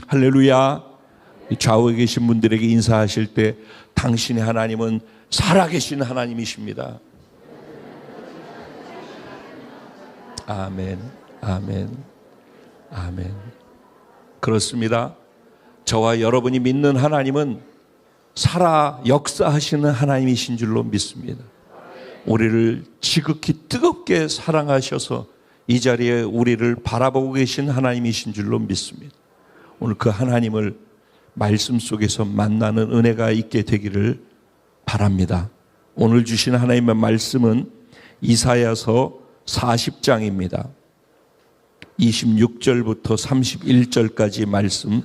할렐루야. 좌우에 계신 분들에게 인사하실 때 당신의 하나님은 살아계신 하나님이십니다. 아멘, 아멘, 아멘. 그렇습니다. 저와 여러분이 믿는 하나님은 살아 역사하시는 하나님이신 줄로 믿습니다. 우리를 지극히 뜨겁게 사랑하셔서 이 자리에 우리를 바라보고 계신 하나님이신 줄로 믿습니다. 오늘 그 하나님을 말씀 속에서 만나는 은혜가 있게 되기를 바랍니다. 오늘 주신 하나님의 말씀은 이사야서 40장입니다. 26절부터 31절까지 말씀,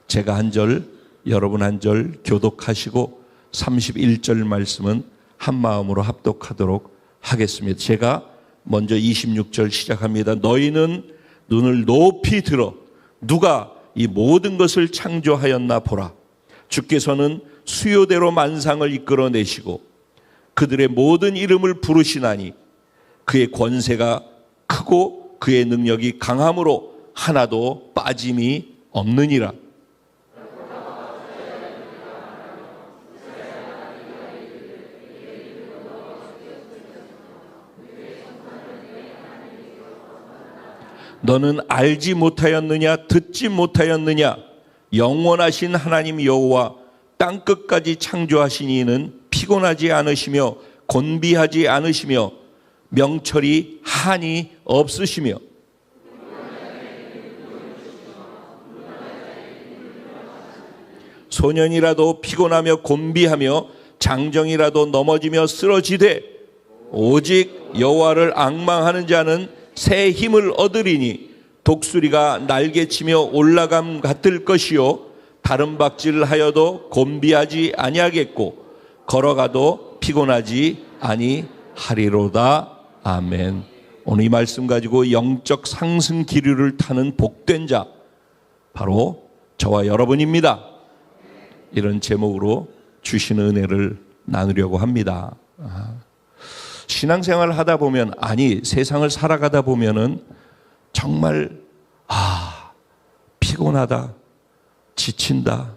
제가 한 절, 여러분 한 절 교독하시고 31절 말씀은 한 마음으로 합독하도록 하겠습니다. 제가 먼저 26절 시작합니다. 너희는 눈을 높이 들어 누가 이 모든 것을 창조하였나 보라. 주께서는 수요대로 만상을 이끌어내시고 그들의 모든 이름을 부르시나니 그의 권세가 크고 그의 능력이 강함으로 하나도 빠짐이 없느니라. 너는 알지 못하였느냐 듣지 못하였느냐 영원하신 하나님 여호와 땅끝까지 창조하신 이는 피곤하지 않으시며 곤비하지 않으시며 명철이 한이 없으시며 소년이라도 피곤하며 곤비하며 장정이라도 넘어지며 쓰러지되 오직 여호와를 앙망하는 자는 새 힘을 얻으리니 독수리가 날개치며 올라감 같을 것이요 다른 박질하여도 곤비하지 아니하겠고 걸어가도 피곤하지 아니하리로다. 아멘. 오늘 이 말씀 가지고 영적 상승 기류를 타는 복된 자 바로 저와 여러분입니다. 이런 제목으로 주신 은혜를 나누려고 합니다. 신앙생활을 하다 보면, 아니 세상을 살아가다 보면은 정말 피곤하다, 지친다,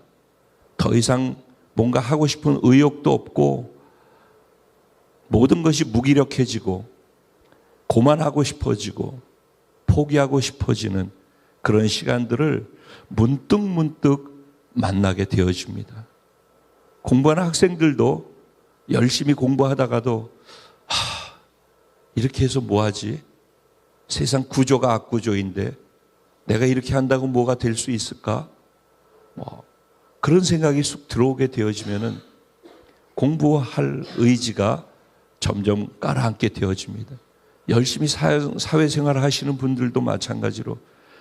더 이상 뭔가 하고 싶은 의욕도 없고 모든 것이 무기력해지고 고만하고 싶어지고 포기하고 싶어지는 그런 시간들을 문득 만나게 되어집니다. 공부하는 학생들도 열심히 공부하다가도 이렇게 해서 뭐하지? 세상 구조가 악구조인데 내가 이렇게 한다고 뭐가 될 수 있을까? 그런 생각이 쑥 들어오게 되어지면은 공부할 의지가 점점 가라앉게 되어집니다. 열심히 사회생활을 하시는 분들도 마찬가지로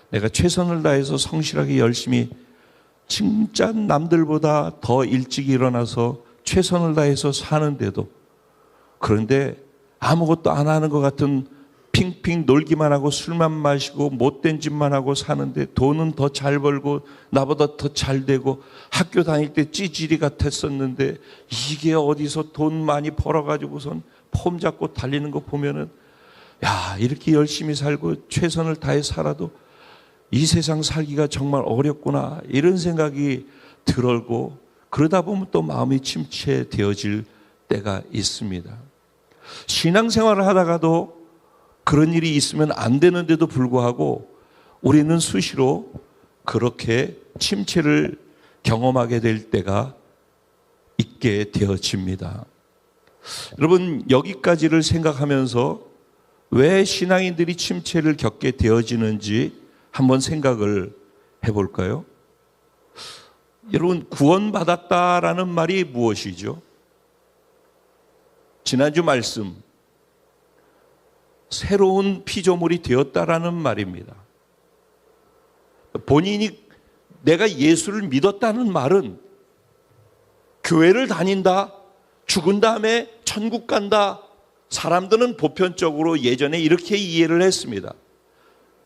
내가 최선을 다해서 성실하게 열심히 진짜 남들보다 더 일찍 일어나서 최선을 다해서 사는데도, 그런데 아무것도 안 하는 것 같은 핑핑 놀기만 하고 술만 마시고 못된 짓만 하고 사는데 돈은 더 잘 벌고 나보다 더 잘 되고 학교 다닐 때 찌질이 같았었는데 이게 어디서 돈 많이 벌어가지고선 폼 잡고 달리는 거 보면은 이렇게 열심히 살고 최선을 다해 살아도 이 세상 살기가 정말 어렵구나, 이런 생각이 들고 그러다 보면 또 마음이 침체되어질 때가 있습니다. 신앙생활을 하다가도 그런 일이 있으면 안 되는데도 불구하고 우리는 수시로 그렇게 침체를 경험하게 될 때가 있게 되어집니다. 여러분, 여기까지를 생각하면서 왜 신앙인들이 침체를 겪게 되어지는지 한번 생각을 해볼까요? 여러분, 구원받았다라는 말이 무엇이죠? 지난주 말씀, 새로운 피조물이 되었다라는 말입니다. 본인이 내가 예수를 믿었다는 말은 교회를 다닌다, 죽은 다음에 천국 간다. 사람들은 보편적으로 예전에 이렇게 이해를 했습니다.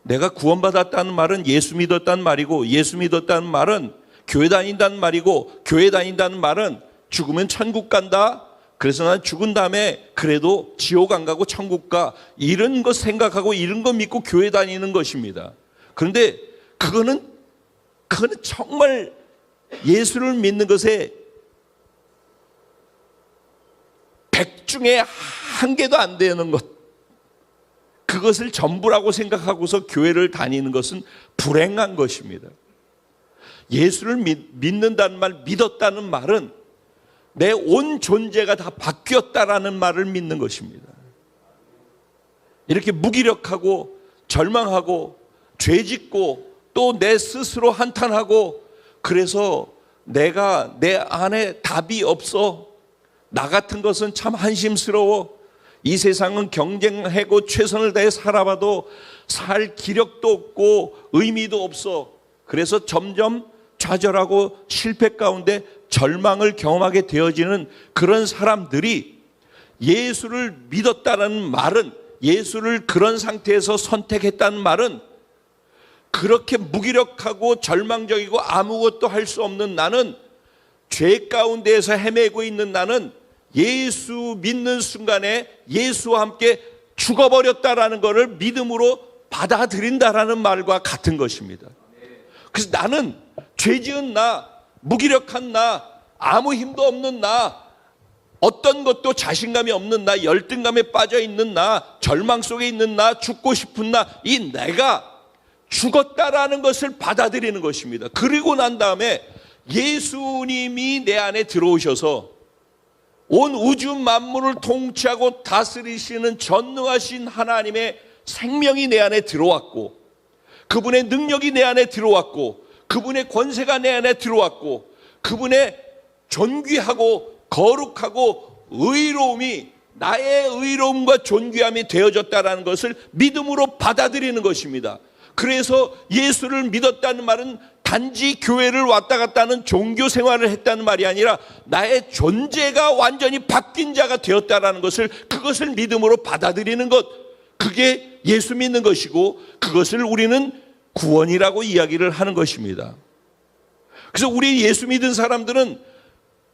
내가 구원받았다는 말은 예수 믿었다는 말이고, 예수 믿었다는 말은 교회 다닌다는 말이고, 교회 다닌다는 말은 죽으면 천국 간다. 그래서 난 죽은 다음에 그래도 지옥 안 가고 천국 가, 이런 거 생각하고 이런 거 믿고 교회 다니는 것입니다. 그런데 그거는 그거는 정말 예수를 믿는 것에 100 중에 1개도 안 되는 것, 그것을 전부라고 생각하고서 교회를 다니는 것은 불행한 것입니다. 예수를 믿는다는 말, 믿었다는 말은 내 온 존재가 다 바뀌었다라는 말을 믿는 것입니다. 이렇게 무기력하고 절망하고 죄짓고 또 내 스스로 한탄하고, 그래서 내가 내 안에 답이 없어, 나 같은 것은 참 한심스러워, 이 세상은 경쟁하고 최선을 다해 살아봐도 살 기력도 없고 의미도 없어, 그래서 점점 좌절하고 실패 가운데 절망을 경험하게 되어지는 그런 사람들이 예수를 믿었다는 말은, 예수를 그런 상태에서 선택했다는 말은, 그렇게 무기력하고 절망적이고 아무것도 할 수 없는 나는, 죄 가운데에서 헤매고 있는 나는 예수 믿는 순간에 예수와 함께 죽어버렸다라는 것을 믿음으로 받아들인다라는 말과 같은 것입니다. 그래서 나는 죄지은 나, 무기력한 나, 아무 힘도 없는 나, 어떤 것도 자신감이 없는 나, 열등감에 빠져 있는 나, 절망 속에 있는 나, 죽고 싶은 나, 이 내가 죽었다라는 것을 받아들이는 것입니다. 그리고 난 다음에 예수님이 내 안에 들어오셔서 온 우주 만물을 통치하고 다스리시는 전능하신 하나님의 생명이 내 안에 들어왔고, 그분의 능력이 내 안에 들어왔고, 그분의 권세가 내 안에 들어왔고, 그분의 존귀하고 거룩하고 의로움이 나의 의로움과 존귀함이 되어졌다는 것을 믿음으로 받아들이는 것입니다. 그래서 예수를 믿었다는 말은 단지 교회를 왔다 갔다 하는 종교 생활을 했다는 말이 아니라 나의 존재가 완전히 바뀐 자가 되었다는 것을, 그것을 믿음으로 받아들이는 것, 그게 예수 믿는 것이고, 그것을 우리는 구원이라고 이야기를 하는 것입니다. 그래서 우리 예수 믿은 사람들은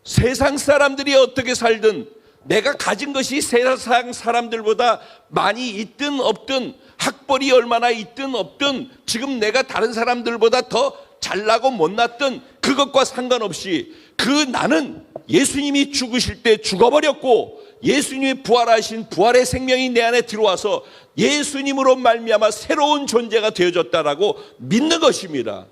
세상 사람들이 어떻게 살든, 내가 가진 것이 세상 사람들보다 많이 있든 없든, 학벌이 얼마나 있든 없든, 지금 내가 다른 사람들보다 더 잘나고 못났든 그것과 상관없이, 그 나는 예수님이 죽으실 때 죽어버렸고, 예수님이 부활하신 부활의 생명이 내 안에 들어와서 예수님으로 말미암아 새로운 존재가 되어졌다라고 믿는 것입니다.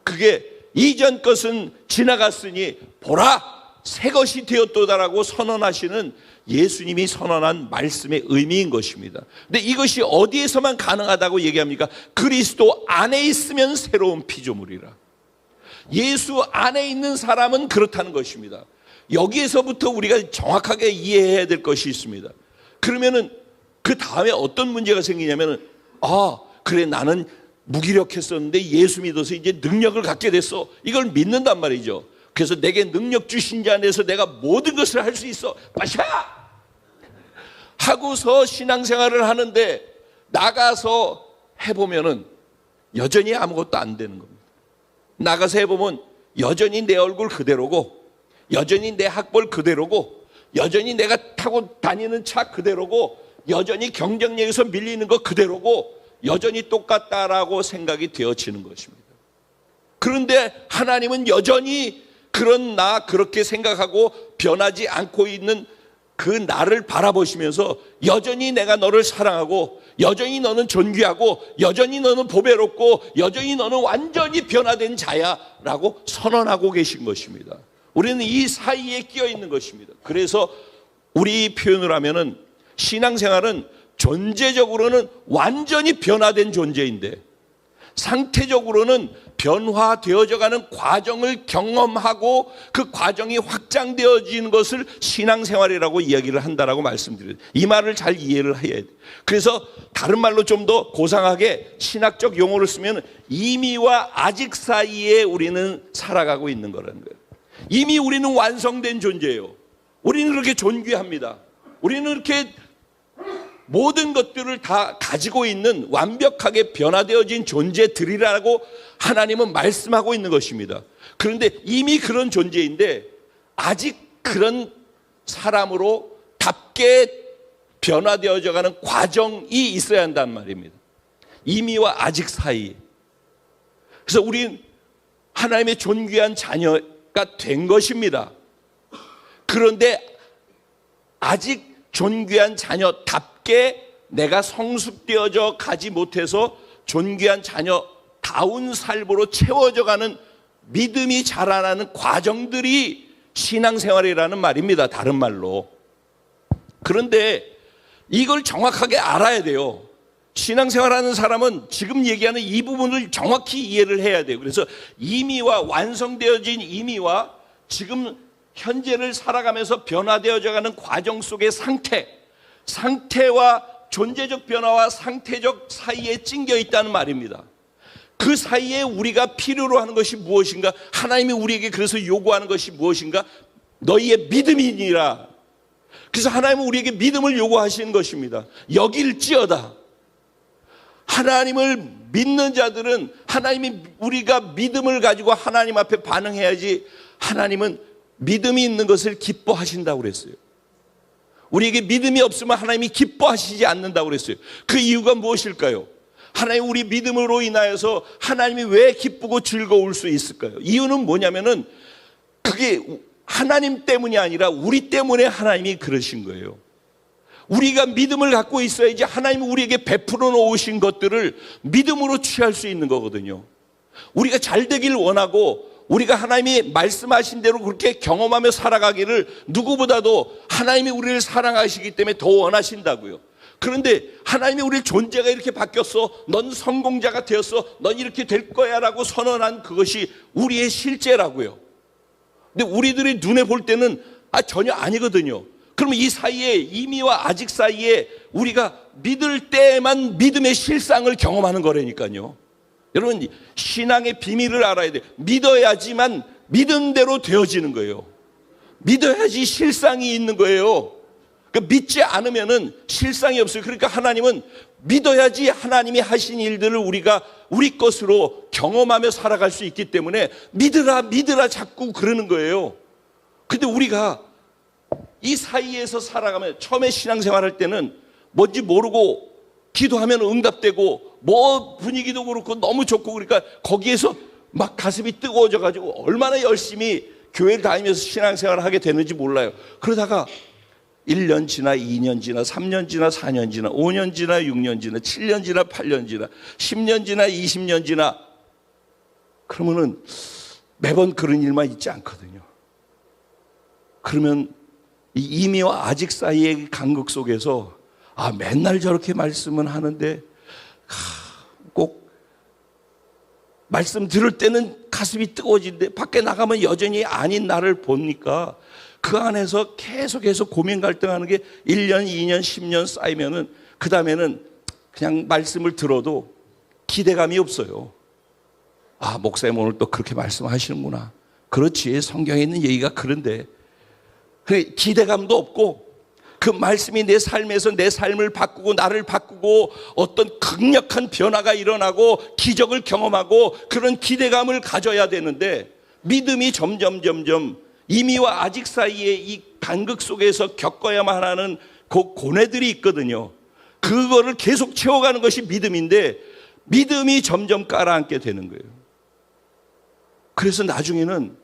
그게 이전 것은 지나갔으니 보라 새 것이 되었도다라고 선언하시는 예수님이 선언한 말씀의 의미인 것입니다. 근데 이것이 어디에서만 가능하다고 얘기합니까? 그리스도 안에 있으면 새로운 피조물이라. 예수 안에 있는 사람은 그렇다는 것입니다. 여기에서부터 우리가 정확하게 이해해야 될 것이 있습니다. 그러면은 그 다음에 어떤 문제가 생기냐면은, 그래 나는 무기력했었는데 예수 믿어서 이제 능력을 갖게 됐어, 이걸 믿는단 말이죠. 그래서 내게 능력 주신 자 안에서 내가 모든 것을 할 수 있어, 마셔! 하고서 신앙생활을 하는데 나가서 해보면은 여전히 아무것도 안 되는 겁니다. 나가서 해보면 여전히 내 얼굴 그대로고, 여전히 내 학벌 그대로고, 여전히 내가 타고 다니는 차 그대로고, 여전히 경쟁력에서 밀리는 거 그대로고, 여전히 똑같다라고 생각이 되어지는 것입니다. 그런데 하나님은 여전히 그런 나, 그렇게 생각하고 변하지 않고 있는 그 나를 바라보시면서 여전히 내가 너를 사랑하고, 여전히 너는 존귀하고, 여전히 너는 보배롭고, 여전히 너는 완전히 변화된 자야 라고 선언하고 계신 것입니다. 우리는 이 사이에 끼어 있는 것입니다. 그래서 우리 표현을 하면은 신앙생활은 존재적으로는 완전히 변화된 존재인데 상태적으로는 변화되어져가는 과정을 경험하고 그 과정이 확장되어지는 것을 신앙생활이라고 이야기를 한다라고 말씀드려요. 이 말을 잘 이해를 해야 돼요. 그래서 다른 말로 좀 더 고상하게 신학적 용어를 쓰면 이미와 아직 사이에 우리는 살아가고 있는 거라는 거예요. 이미 우리는 완성된 존재예요. 우리는 그렇게 존귀합니다. 우리는 이렇게 모든 것들을 다 가지고 있는 완벽하게 변화되어진 존재들이라고 하나님은 말씀하고 있는 것입니다. 그런데 이미 그런 존재인데 아직 그런 사람으로 답게 변화되어져 가는 과정이 있어야 한단 말입니다. 이미와 아직 사이. 그래서 우린 하나님의 존귀한 자녀가 된 것입니다. 그런데 아직 존귀한 자녀답게 내가 성숙되어져 가지 못해서 존귀한 자녀다운 삶으로 채워져 가는 믿음이 자라나는 과정들이 신앙생활이라는 말입니다. 다른 말로. 그런데 이걸 정확하게 알아야 돼요. 신앙생활하는 사람은 지금 얘기하는 이 부분을 정확히 이해를 해야 돼요. 그래서 임의와 완성되어진 임의와 지금 현재를 살아가면서 변화되어져 가는 과정 속의 상태와 존재적 변화와 상태적 사이에 찡겨 있다는 말입니다. 그 사이에 우리가 필요로 하는 것이 무엇인가? 하나님이 우리에게 그래서 요구하는 것이 무엇인가? 너희의 믿음이니라. 그래서 하나님은 우리에게 믿음을 요구하시는 것입니다. 여길지어다. 하나님을 믿는 자들은 하나님이 우리가 믿음을 가지고 하나님 앞에 반응해야지 하나님은 믿음이 있는 것을 기뻐하신다고 그랬어요. 우리에게 믿음이 없으면 하나님이 기뻐하시지 않는다고 그랬어요. 그 이유가 무엇일까요? 하나님 우리 믿음으로 인하여서 하나님이 왜 기쁘고 즐거울 수 있을까요? 이유는 뭐냐면은 그게 하나님 때문이 아니라 우리 때문에 하나님이 그러신 거예요. 우리가 믿음을 갖고 있어야지 하나님이 우리에게 베풀어 놓으신 것들을 믿음으로 취할 수 있는 거거든요. 우리가 잘 되길 원하고 우리가 하나님이 말씀하신 대로 그렇게 경험하며 살아가기를 누구보다도 하나님이 우리를 사랑하시기 때문에 더 원하신다고요. 그런데 하나님이 우리 존재가 이렇게 바뀌었어. 넌 성공자가 되었어. 넌 이렇게 될 거야 라고 선언한 그것이 우리의 실제라고요. 근데 우리들이 눈에 볼 때는 전혀 아니거든요. 그러면 이 사이에 임의와 아직 사이에 우리가 믿을 때만 믿음의 실상을 경험하는 거라니까요. 여러분 신앙의 비밀을 알아야 돼요. 믿어야지만 믿음대로 되어지는 거예요. 믿어야지 실상이 있는 거예요. 그러니까 믿지 않으면은 실상이 없어요. 그러니까 하나님은 믿어야지 하나님이 하신 일들을 우리가 우리 것으로 경험하며 살아갈 수 있기 때문에 믿으라 자꾸 그러는 거예요. 근데 우리가 이 사이에서 살아가면 처음에 신앙생활할 때는 뭔지 모르고 기도하면 응답되고 뭐 분위기도 그렇고 너무 좋고 그러니까 거기에서 막 가슴이 뜨거워져 가지고 얼마나 열심히 교회를 다니면서 신앙생활을 하게 되는지 몰라요. 그러다가 1년 지나 2년 지나 3년 지나 4년 지나 5년 지나 6년 지나 7년 지나 8년 지나 10년 지나 20년 지나 그러면은 매번 그런 일만 있지 않거든요. 그러면 이 임의와 아직 사이의 간극 속에서 맨날 저렇게 말씀은 하는데 꼭 말씀 들을 때는 가슴이 뜨거워지는데 밖에 나가면 여전히 아닌 나를 보니까 그 안에서 계속해서 고민 갈등하는 게 1년, 2년, 10년 쌓이면은 그 다음에는 그냥 말씀을 들어도 기대감이 없어요. 목사님 오늘 또 그렇게 말씀하시는구나. 그렇지, 성경에 있는 얘기가 그런데 기대감도 없고 그 말씀이 내 삶에서 내 삶을 바꾸고 나를 바꾸고 어떤 강력한 변화가 일어나고 기적을 경험하고 그런 기대감을 가져야 되는데 믿음이 점점 임의와 아직 사이의 이 간극 속에서 겪어야만 하는 그 고뇌들이 있거든요. 그거를 계속 채워가는 것이 믿음인데 믿음이 점점 깔아앉게 되는 거예요. 그래서 나중에는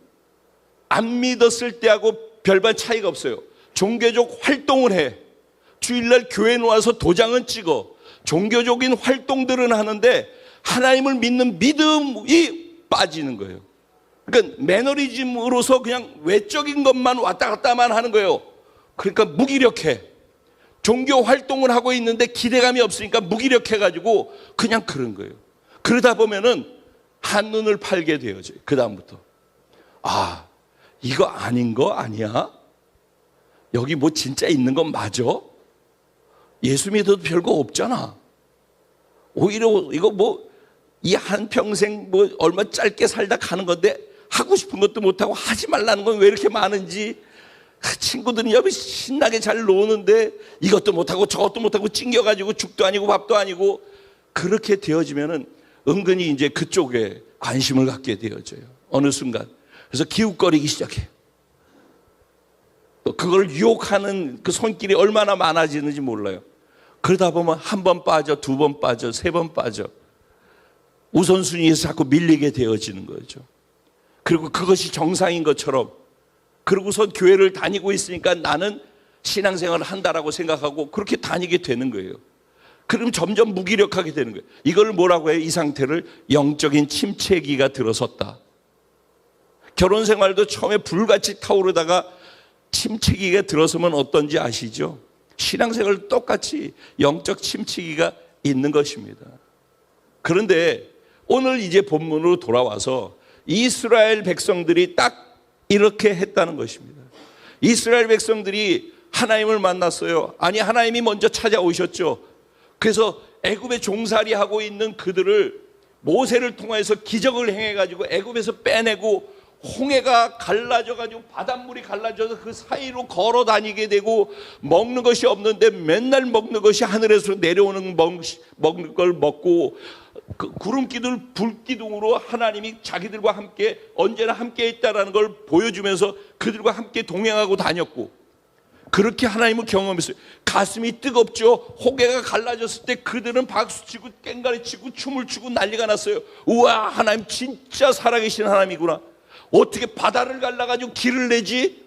안 믿었을 때하고 별반 차이가 없어요. 종교적 활동을 해. 주일날 교회에 와서 도장은 찍어. 종교적인 활동들은 하는데 하나님을 믿는 믿음이 빠지는 거예요. 그러니까 매너리즘으로서 그냥 외적인 것만 왔다 갔다만 하는 거예요. 그러니까 무기력해. 종교 활동을 하고 있는데 기대감이 없으니까 무기력해가지고 그냥 그런 거예요. 그러다 보면은 한눈을 팔게 되어져요. 그 다음부터 이거 아닌 거 아니야? 여기 뭐 진짜 있는 건 맞아? 예수 믿어도 별거 없잖아. 오히려 이거 뭐 이 한평생 뭐 얼마 짧게 살다 가는 건데 하고 싶은 것도 못하고 하지 말라는 건 왜 이렇게 많은지. 친구들은 옆에 신나게 잘 노는데 이것도 못하고 저것도 못하고 찡겨가지고 죽도 아니고 밥도 아니고 그렇게 되어지면은 은근히 이제 그쪽에 관심을 갖게 되어져요. 어느 순간. 그래서 기웃거리기 시작해. 또 그걸 유혹하는 그 손길이 얼마나 많아지는지 몰라요. 그러다 보면 한 번 빠져, 두 번 빠져, 세 번 빠져. 우선순위에서 자꾸 밀리게 되어지는 거죠. 그리고 그것이 정상인 것처럼, 그러고선 교회를 다니고 있으니까 나는 신앙생활을 한다라고 생각하고 그렇게 다니게 되는 거예요. 그럼 점점 무기력하게 되는 거예요. 이걸 뭐라고 해요? 이 상태를 영적인 침체기가 들어섰다. 결혼 생활도 처음에 불같이 타오르다가 침체기가 들어서면 어떤지 아시죠? 신앙생활도 똑같이 영적 침체기가 있는 것입니다. 그런데 오늘 이제 본문으로 돌아와서 이스라엘 백성들이 딱 이렇게 했다는 것입니다. 이스라엘 백성들이 하나님을 만났어요. 아니, 하나님이 먼저 찾아오셨죠. 그래서 애굽에 종살이하고 있는 그들을 모세를 통해서 기적을 행해가지고 애굽에서 빼내고 홍해가 갈라져가지고 바닷물이 갈라져서 그 사이로 걸어 다니게 되고 먹는 것이 없는데 맨날 먹는 것이 하늘에서 내려오는 먹는 걸 먹고 그 구름기둥 불기둥으로 하나님이 자기들과 함께 언제나 함께 있다라는 걸 보여주면서 그들과 함께 동행하고 다녔고 그렇게 하나님을 경험했어요. 가슴이 뜨겁죠. 홍해가 갈라졌을 때 그들은 박수치고 깽가리치고 춤을 추고 난리가 났어요. 우와, 하나님 진짜 살아계신 하나님이구나. 어떻게 바다를 갈라가지고 길을 내지?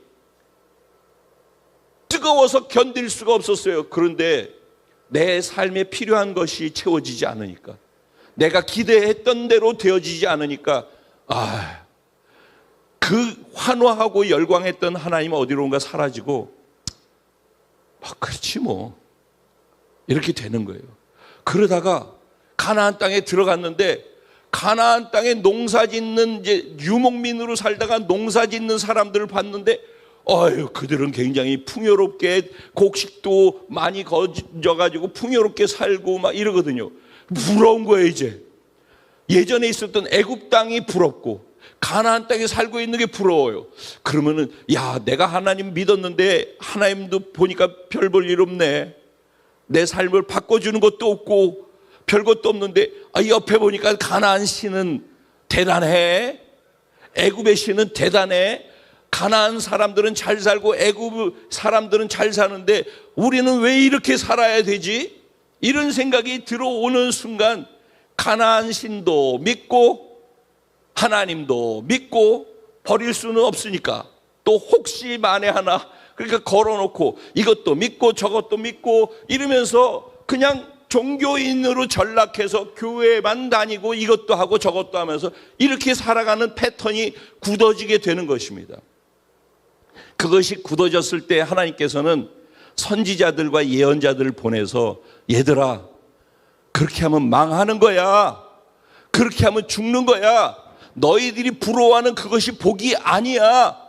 뜨거워서 견딜 수가 없었어요. 그런데 내 삶에 필요한 것이 채워지지 않으니까, 내가 기대했던 대로 되어지지 않으니까 그 환호하고 열광했던 하나님은 어디론가 사라지고 그렇지 뭐 이렇게 되는 거예요. 그러다가 가나안 땅에 들어갔는데 가나안 땅에 농사짓는 이제 유목민으로 살다가 농사짓는 사람들을 봤는데 그들은 굉장히 풍요롭게 곡식도 많이 거저가지고 풍요롭게 살고 막 이러거든요. 부러운 거예요. 이제 예전에 있었던 애굽 땅이 부럽고 가나안 땅에 살고 있는 게 부러워요. 그러면은 내가 하나님 믿었는데 하나님도 보니까 별 볼 일 없네. 내 삶을 바꿔주는 것도 없고 별것도 없는데 옆에 보니까 가나안 신은 대단해. 애굽의 신은 대단해. 가나안 사람들은 잘 살고 애굽 사람들은 잘 사는데 우리는 왜 이렇게 살아야 되지? 이런 생각이 들어오는 순간 가나안 신도 믿고 하나님도 믿고 버릴 수는 없으니까 또 혹시 만에 하나 그러니까 걸어놓고 이것도 믿고 저것도 믿고 이러면서 그냥 종교인으로 전락해서 교회만 다니고 이것도 하고 저것도 하면서 이렇게 살아가는 패턴이 굳어지게 되는 것입니다. 그것이 굳어졌을 때 하나님께서는 선지자들과 예언자들을 보내서 얘들아, 그렇게 하면 망하는 거야. 그렇게 하면 죽는 거야. 너희들이 부러워하는 그것이 복이 아니야.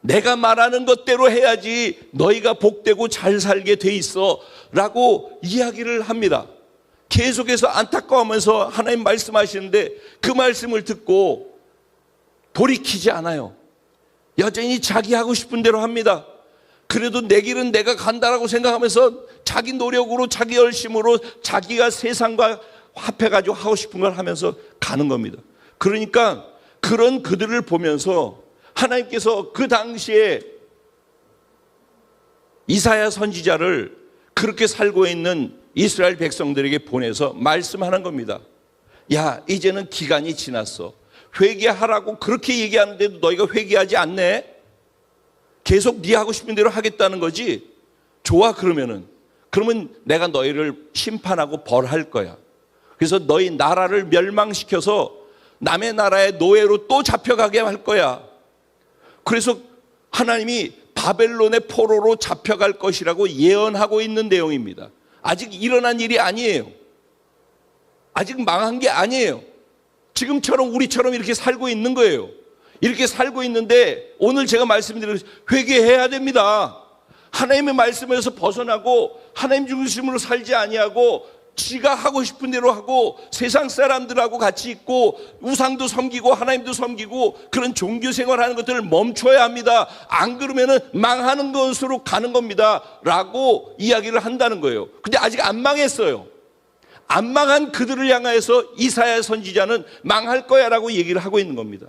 내가 말하는 것대로 해야지 너희가 복되고 잘 살게 돼 있어 라고 이야기를 합니다. 계속해서 안타까워하면서 하나님 말씀하시는데 그 말씀을 듣고 돌이키지 않아요. 여전히 자기 하고 싶은 대로 합니다. 그래도 내 길은 내가 간다라고 생각하면서 자기 노력으로 자기 열심으로 자기가 세상과 합해가지고 하고 싶은 걸 하면서 가는 겁니다. 그러니까 그런 그들을 보면서 하나님께서 그 당시에 이사야 선지자를 그렇게 살고 있는 이스라엘 백성들에게 보내서 말씀하는 겁니다. 이제는 기간이 지났어. 회개하라고 그렇게 얘기하는데도 너희가 회개하지 않네? 계속 네 하고 싶은 대로 하겠다는 거지? 좋아, 그러면 내가 너희를 심판하고 벌할 거야. 그래서 너희 나라를 멸망시켜서 남의 나라의 노예로 또 잡혀가게 할 거야. 그래서 하나님이 바벨론의 포로로 잡혀갈 것이라고 예언하고 있는 내용입니다. 아직 일어난 일이 아니에요. 아직 망한 게 아니에요. 지금처럼 우리처럼 이렇게 살고 있는 거예요. 이렇게 살고 있는데 오늘 제가 말씀드린 회개해야 됩니다. 하나님의 말씀에서 벗어나고 하나님 중심으로 살지 아니하고 지가 하고 싶은 대로 하고 세상 사람들하고 같이 있고 우상도 섬기고 하나님도 섬기고 그런 종교 생활하는 것들을 멈춰야 합니다. 안 그러면은 망하는 것으로 가는 겁니다 라고 이야기를 한다는 거예요. 근데 아직 안 망했어요. 안 망한 그들을 향하여서 이사야 선지자는 망할 거야 라고 얘기를 하고 있는 겁니다.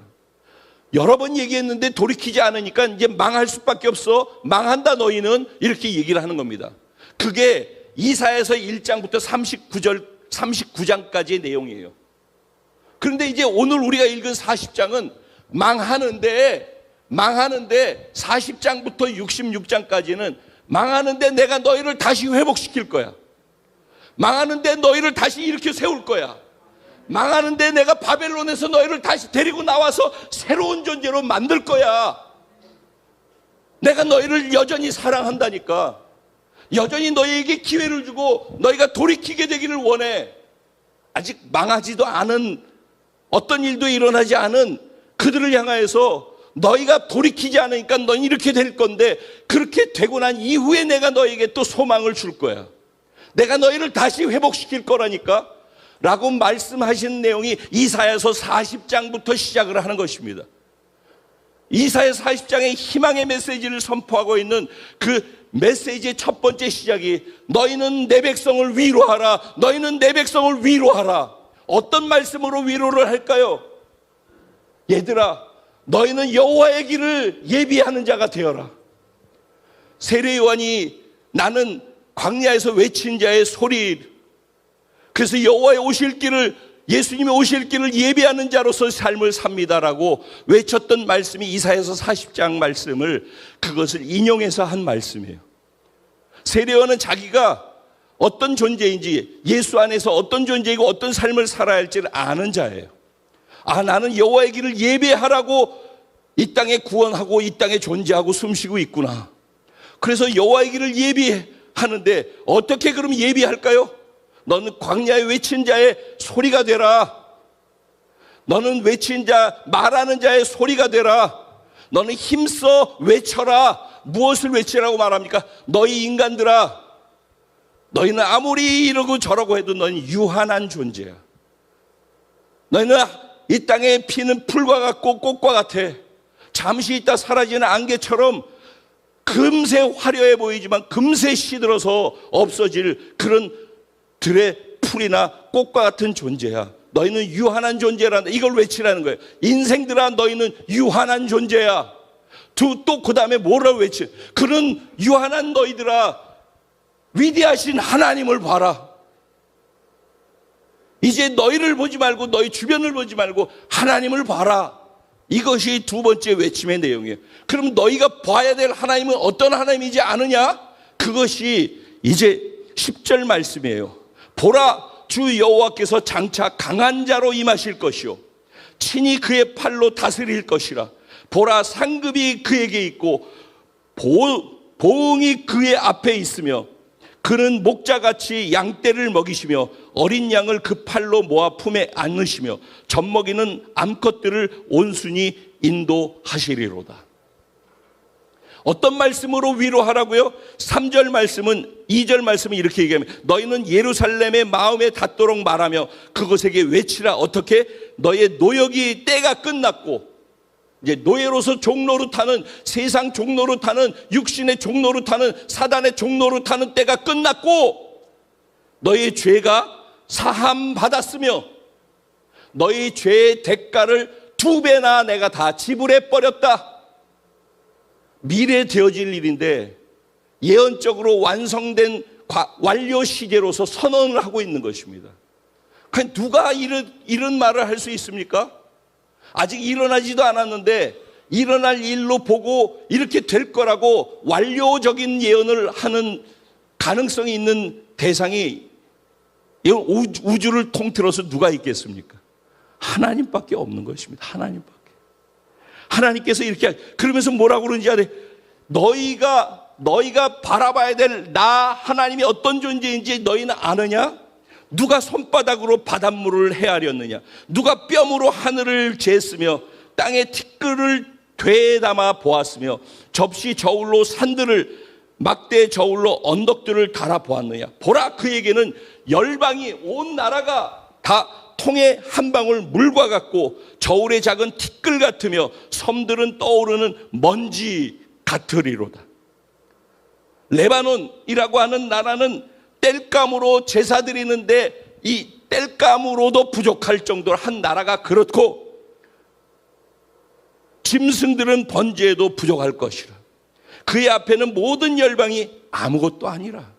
여러 번 얘기했는데 돌이키지 않으니까 이제 망할 수밖에 없어. 망한다 너희는, 이렇게 얘기를 하는 겁니다. 그게 이사야서 1장부터 39장까지의 내용이에요. 그런데 이제 오늘 우리가 읽은 40장은 망하는데 40장부터 66장까지는 망하는데 내가 너희를 다시 회복시킬 거야. 망하는데 너희를 다시 일으켜 세울 거야. 망하는데 내가 바벨론에서 너희를 다시 데리고 나와서 새로운 존재로 만들 거야. 내가 너희를 여전히 사랑한다니까. 여전히 너희에게 기회를 주고 너희가 돌이키게 되기를 원해. 아직 망하지도 않은, 어떤 일도 일어나지 않은 그들을 향하여서 너희가 돌이키지 않으니까 너희 이렇게 될 건데, 그렇게 되고 난 이후에 내가 너희에게 또 소망을 줄 거야. 내가 너희를 다시 회복시킬 거라니까 라고 말씀하신 내용이 이사야서 40장부터 시작을 하는 것입니다. 이사야 40장의 희망의 메시지를 선포하고 있는 그 메시지의 첫 번째 시작이 너희는 내 백성을 위로하라. 너희는 내 백성을 위로하라. 어떤 말씀으로 위로를 할까요? 얘들아, 너희는 여호와의 길을 예비하는 자가 되어라. 세례 요한이 나는 광야에서 외친 자의 소리, 그래서 여호와의 오실 길을, 예수님의 오실 길을 예비하는 자로서 삶을 삽니다라고 외쳤던 말씀이 이사야서 40장 말씀을, 그것을 인용해서 한 말씀이에요. 세례 요한은 자기가 어떤 존재인지, 예수 안에서 어떤 존재이고 어떤 삶을 살아야 할지를 아는 자예요. 아, 나는 여호와의 길을 예배하라고 이 땅에 구원하고 이 땅에 존재하고 숨쉬고 있구나. 그래서 여호와의 길을 예비하는데 어떻게 그럼 예비할까요? 너는 광야에 외친 자의 소리가 되라. 너는 외친 자, 말하는 자의 소리가 되라. 너는 힘써 외쳐라. 무엇을 외치라고 말합니까? 너희 인간들아, 너희는 아무리 이러고 저러고 해도 너희는 유한한 존재야. 너희는 이 땅에 피는 풀과 같고 꽃과 같아. 잠시 있다 사라지는 안개처럼 금세 화려해 보이지만 금세 시들어서 없어질 그런 들의 풀이나 꽃과 같은 존재야. 너희는 유한한 존재란다. 이걸 외치라는 거예요. 인생들아, 너희는 유한한 존재야. 또 그 다음에 뭐라고 외쳐? 그런 유한한 너희들아, 위대하신 하나님을 봐라. 이제 너희를 보지 말고 너희 주변을 보지 말고 하나님을 봐라. 이것이 두 번째 외침의 내용이에요. 그럼 너희가 봐야 될 하나님은 어떤 하나님이지 않느냐? 그것이 이제 10절 말씀이에요. 보라, 주 여호와께서 장차 강한 자로 임하실 것이요 친히 그의 팔로 다스릴 것이라. 보라, 상급이 그에게 있고 보응이 그의 앞에 있으며 그는 목자같이 양떼를 먹이시며 어린 양을 그 팔로 모아 품에 안으시며 젖먹이는 암컷들을 온순히 인도하시리로다. 어떤 말씀으로 위로하라고요? 3절 말씀은, 2절 말씀은 이렇게 얘기합니다. 너희는 예루살렘의 마음에 닿도록 말하며 그것에게 외치라. 어떻게? 너의 노역이 때가 끝났고, 이제 노예로서 종로로 타는, 세상 종로로 타는, 육신의 종로로 타는, 사단의 종로로 타는 때가 끝났고, 너의 죄가 사함 받았으며 너의 죄의 대가를 2배나 내가 다 지불해 버렸다. 미래 되어질 일인데 예언적으로 완성된 완료 시제로서 선언을 하고 있는 것입니다. 그냥 누가 이런 말을 할 수 있습니까? 아직 일어나지도 않았는데 일어날 일로 보고 이렇게 될 거라고 완료적인 예언을 하는 가능성이 있는 대상이 우주를 통틀어서 누가 있겠습니까? 하나님밖에 없는 것입니다. 하나님밖에. 하나님께서 이렇게, 그러면서 뭐라고 그러는지 알아요? 너희가 바라봐야 될 나 하나님이 어떤 존재인지 너희는 아느냐? 누가 손바닥으로 바닷물을 헤아렸느냐? 누가 뼘으로 하늘을 쟀으며 땅에 티끌을 되담아 보았으며 접시 저울로 산들을, 막대 저울로 언덕들을 달아 보았느냐? 보라, 그에게는 열방이, 온 나라가 다 통에 한 방울 물과 같고 저울의 작은 티끌 같으며 섬들은 떠오르는 먼지 같으리로다. 레바논이라고 하는 나라는 땔감으로 제사 드리는데 이 땔감으로도 부족할 정도로 한 나라가 그렇고 짐승들은 번제에도 부족할 것이라. 그의 앞에는 모든 열방이 아무것도 아니라.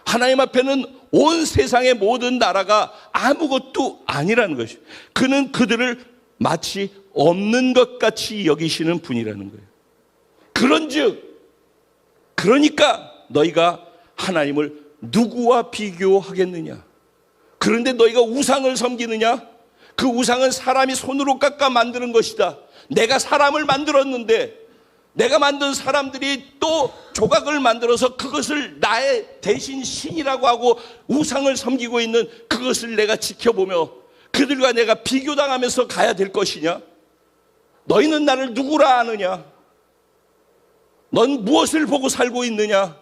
하나님 앞에는 온 세상의 모든 나라가 아무것도 아니라는 것이에요. 그는 그들을 마치 없는 것 같이 여기시는 분이라는 거예요. 그러니까 너희가 하나님을 누구와 비교하겠느냐? 그런데 너희가 우상을 섬기느냐? 그 우상은 사람이 손으로 깎아 만드는 것이다. 내가 사람을 만들었는데 내가 만든 사람들이 또 조각을 만들어서 그것을 나의 대신 신이라고 하고 우상을 섬기고 있는 그것을 내가 지켜보며 그들과 내가 비교당하면서 가야 될 것이냐? 너희는 나를 누구라 아느냐? 넌 무엇을 보고 살고 있느냐?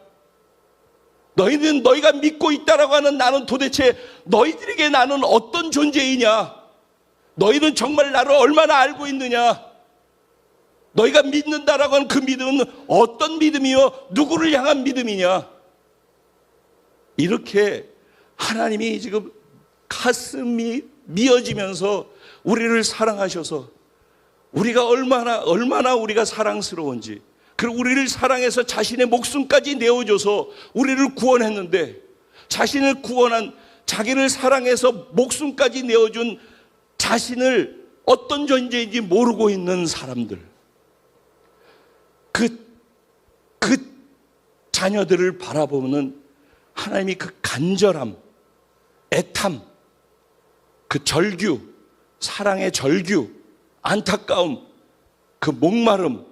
너희는 너희가 믿고 있다라고 하는 나는 도대체 너희들에게 나는 어떤 존재이냐? 너희는 정말 나를 얼마나 알고 있느냐? 너희가 믿는다라고 하는 그 믿음은 어떤 믿음이요? 누구를 향한 믿음이냐? 이렇게 하나님이 지금 가슴이 미어지면서 우리를 사랑하셔서 우리가 얼마나 우리가 사랑스러운지, 그리고 우리를 사랑해서 자신의 목숨까지 내어줘서 우리를 구원했는데, 자신을 구원한, 자기를 사랑해서 목숨까지 내어준 자신을 어떤 존재인지 모르고 있는 사람들, 그 자녀들을 바라보는 하나님이 그 간절함, 애탐, 그 절규, 사랑의 절규, 안타까움, 그 목마름,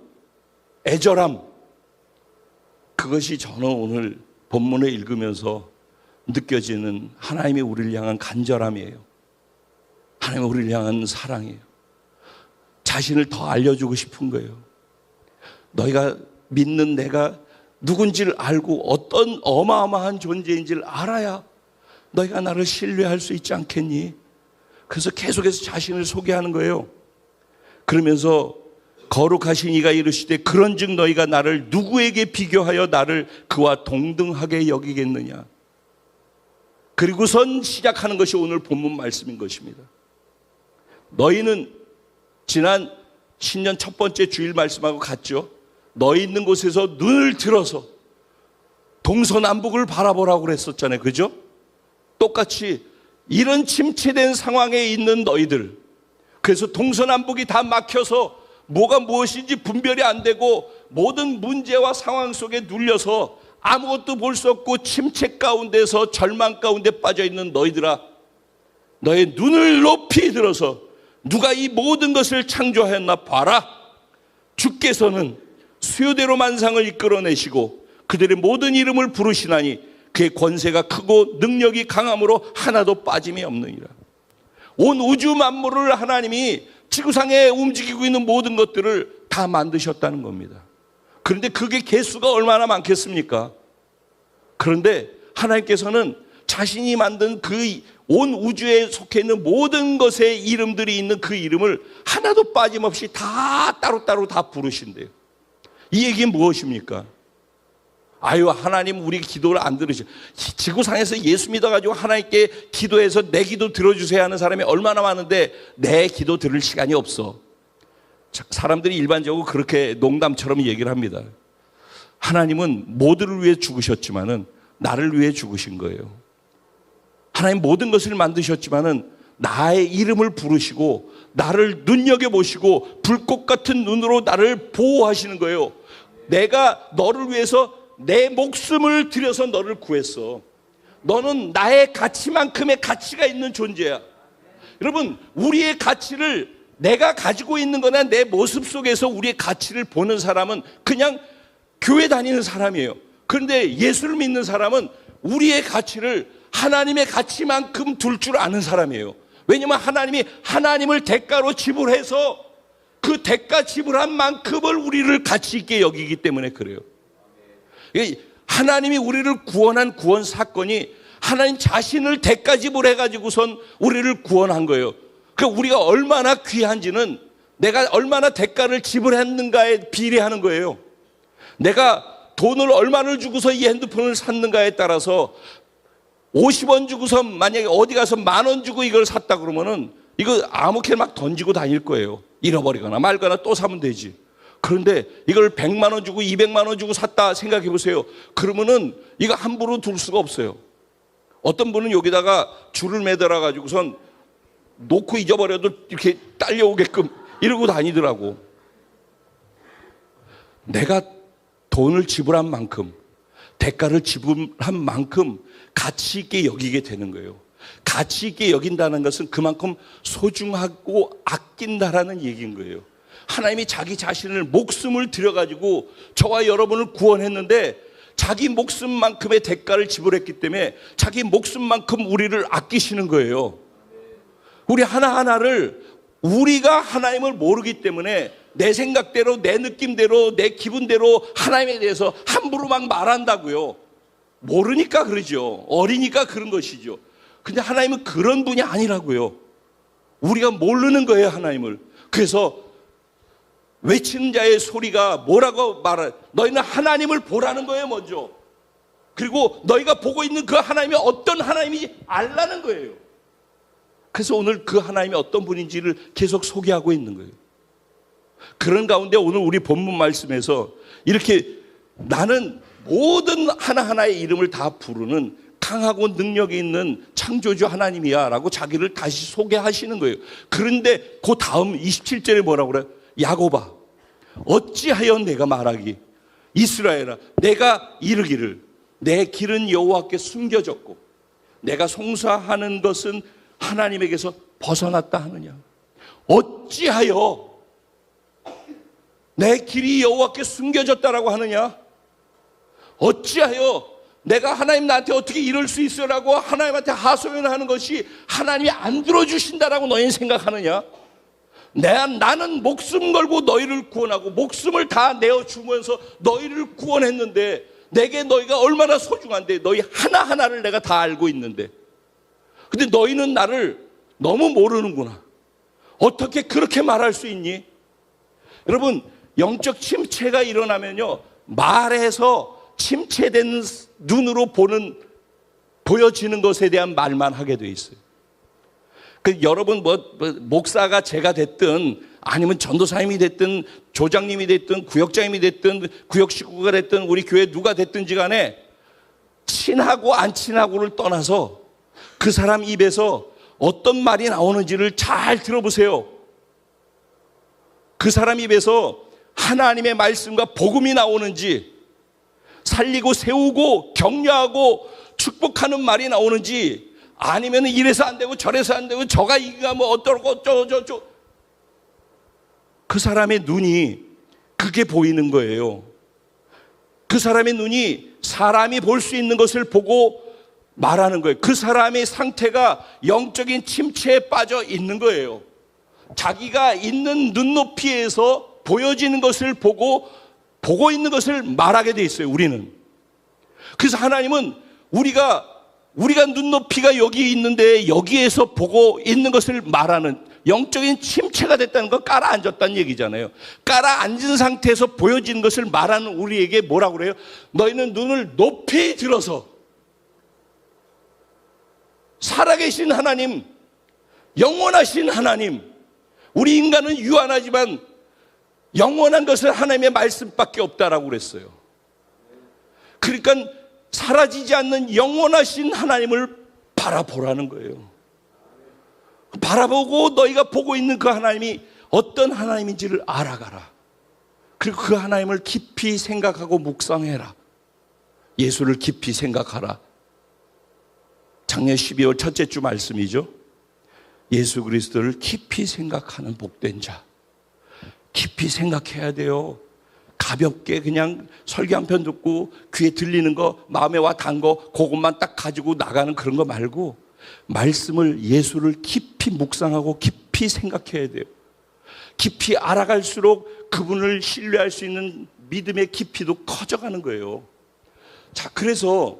애절함, 그것이 저는 오늘 본문을 읽으면서 느껴지는 하나님의 우리를 향한 간절함이에요. 하나님의 우리를 향한 사랑이에요. 자신을 더 알려주고 싶은 거예요. 너희가 믿는 내가 누군지를 알고 어떤 어마어마한 존재인지를 알아야 너희가 나를 신뢰할 수 있지 않겠니? 그래서 계속해서 자신을 소개하는 거예요. 그러면서 거룩하신 이가 이르시되 그런즉 너희가 나를 누구에게 비교하여 나를 그와 동등하게 여기겠느냐? 그리고선 시작하는 것이 오늘 본문 말씀인 것입니다. 너희는 지난 신년 첫 번째 주일 말씀하고 같죠? 너희 있는 곳에서 눈을 들어서 동서남북을 바라보라고 그랬었잖아요. 그죠? 똑같이 이런 침체된 상황에 있는 너희들, 그래서 동서남북이 다 막혀서 뭐가 무엇인지 분별이 안 되고 모든 문제와 상황 속에 눌려서 아무것도 볼 수 없고 침체 가운데서 절망 가운데 빠져 있는 너희들아, 너의 눈을 높이 들어서 누가 이 모든 것을 창조하였나 봐라. 주께서는 수요대로 만상을 이끌어내시고 그들의 모든 이름을 부르시나니 그의 권세가 크고 능력이 강함으로 하나도 빠짐이 없느니라. 온 우주 만물을 하나님이 지구상에 움직이고 있는 모든 것들을 다 만드셨다는 겁니다. 그런데 그게 개수가 얼마나 많겠습니까? 그런데 하나님께서는 자신이 만든 그 온 우주에 속해 있는 모든 것의 이름들이 있는 그 이름을 하나도 빠짐없이 다 따로따로 다 부르신대요. 이 얘기는 무엇입니까? 아유, 하나님 우리 기도를 안 들으셔. 지구상에서 예수 믿어가지고 하나님께 기도해서 내 기도 들어주세요 하는 사람이 얼마나 많은데 내 기도 들을 시간이 없어. 사람들이 일반적으로 그렇게 농담처럼 얘기를 합니다. 하나님은 모두를 위해 죽으셨지만은 나를 위해 죽으신 거예요. 하나님 모든 것을 만드셨지만은 나의 이름을 부르시고 나를 눈여겨보시고 불꽃 같은 눈으로 나를 보호하시는 거예요. 내가 너를 위해서 내 목숨을 들여서 너를 구했어. 너는 나의 가치만큼의 가치가 있는 존재야. 여러분, 우리의 가치를 내가 가지고 있는 거나 내 모습 속에서 우리의 가치를 보는 사람은 그냥 교회 다니는 사람이에요. 그런데 예수를 믿는 사람은 우리의 가치를 하나님의 가치만큼 둘 줄 아는 사람이에요. 왜냐하면 하나님이 하나님을 대가로 지불해서 그 대가 지불한 만큼을 우리를 가치 있게 여기기 때문에 그래요. 하나님이 우리를 구원한 구원 사건이 하나님 자신을 대가 지불해가지고선 우리를 구원한 거예요. 그러니까 우리가 얼마나 귀한지는 내가 얼마나 대가를 지불했는가에 비례하는 거예요. 내가 돈을 얼마를 주고서 이 핸드폰을 샀는가에 따라서 50원 주고서 만약에 어디 가서 10,000원 주고 이걸 샀다 그러면은 이거 아무렇게나 막 던지고 다닐 거예요. 잃어버리거나 말거나 또 사면 되지. 그런데 이걸 100만 원 주고 200만 원 주고 샀다 생각해 보세요. 그러면은 이거 함부로 둘 수가 없어요. 어떤 분은 여기다가 줄을 매달아 가지고선 놓고 잊어버려도 이렇게 딸려오게끔 이러고 다니더라고. 내가 돈을 지불한 만큼, 대가를 지불한 만큼 가치 있게 여기게 되는 거예요. 가치 있게 여긴다는 것은 그만큼 소중하고 아낀다라는 얘기인 거예요. 하나님이 자기 자신을 목숨을 들여가지고 저와 여러분을 구원했는데 자기 목숨만큼의 대가를 지불했기 때문에 자기 목숨만큼 우리를 아끼시는 거예요. 우리 하나하나를 우리가 하나님을 모르기 때문에 내 생각대로, 내 느낌대로, 내 기분대로 하나님에 대해서 함부로 막 말한다고요. 모르니까 그러죠. 어리니까 그런 것이죠. 근데 하나님은 그런 분이 아니라고요. 우리가 모르는 거예요, 하나님을. 그래서 외치는 자의 소리가 뭐라고 말해? 너희는 하나님을 보라는 거예요, 먼저. 그리고 너희가 보고 있는 그 하나님이 어떤 하나님인지 알라는 거예요. 그래서 오늘 그 하나님이 어떤 분인지를 계속 소개하고 있는 거예요. 그런 가운데 오늘 우리 본문 말씀에서 이렇게 나는 모든 하나하나의 이름을 다 부르는 강하고 능력이 있는 창조주 하나님이야 라고 자기를 다시 소개하시는 거예요. 그런데 그 다음 27절에 뭐라고 그래요? 야곱아, 어찌하여 내가 말하기, 이스라엘아, 내가 이르기를 내 길은 여호와께 숨겨졌고 내가 송사하는 것은 하나님에게서 벗어났다 하느냐. 어찌하여 내 길이 여호와께 숨겨졌다라고 하느냐. 어찌하여 내가 하나님 나한테 어떻게 이럴 수 있어라고 하나님한테 하소연하는 것이 하나님이 안 들어주신다라고 너희는 생각하느냐. 나는 목숨 걸고 너희를 구원하고 목숨을 다 내어주면서 너희를 구원했는데 내게 너희가 얼마나 소중한데 너희 하나하나를 내가 다 알고 있는데 근데 너희는 나를 너무 모르는구나. 어떻게 그렇게 말할 수 있니? 여러분, 영적 침체가 일어나면요, 말해서 침체된 눈으로 보여지는 것에 대한 말만 하게 돼 있어요. 여러분 목사가 제가 됐든 아니면 전도사님이 됐든 조장님이 됐든 구역장님이 됐든 구역 식구가 됐든 우리 교회 누가 됐든지 간에 친하고 안 친하고를 떠나서 그 사람 입에서 어떤 말이 나오는지를 잘 들어보세요. 그 사람 입에서 하나님의 말씀과 복음이 나오는지, 살리고 세우고 격려하고 축복하는 말이 나오는지, 아니면 이래서 안 되고 저래서 안 되고 저가 이가 뭐 어떠고 저저저 그 사람의 눈이 그게 보이는 거예요. 그 사람의 눈이 사람이 볼 수 있는 것을 보고 말하는 거예요. 그 사람의 상태가 영적인 침체에 빠져 있는 거예요. 자기가 있는 눈높이에서 보여지는 것을 보고 있는 것을 말하게 돼 있어요, 우리는. 그래서 하나님은 우리가 눈높이가 여기 있는데 여기에서 보고 있는 것을 말하는 영적인 침체가 됐다는 건 깔아앉았다는 얘기잖아요. 깔아앉은 상태에서 보여지는 것을 말하는 우리에게 뭐라고 그래요? 너희는 눈을 높이 들어서 살아계신 하나님, 영원하신 하나님, 우리 인간은 유한하지만 영원한 것은 하나님의 말씀밖에 없다라고 그랬어요. 그러니까 사라지지 않는 영원하신 하나님을 바라보라는 거예요. 바라보고 너희가 보고 있는 그 하나님이 어떤 하나님인지를 알아가라. 그리고 그 하나님을 깊이 생각하고 묵상해라. 예수를 깊이 생각하라. 작년 12월 첫째 주 말씀이죠. 예수 그리스도를 깊이 생각하는 복된 자. 깊이 생각해야 돼요. 가볍게 그냥 설교 한 편 듣고 귀에 들리는 거, 마음에 와 닿은 거 그것만 딱 가지고 나가는 그런 거 말고 말씀을, 예수를 깊이 묵상하고 깊이 생각해야 돼요. 깊이 알아갈수록 그분을 신뢰할 수 있는 믿음의 깊이도 커져가는 거예요. 자, 그래서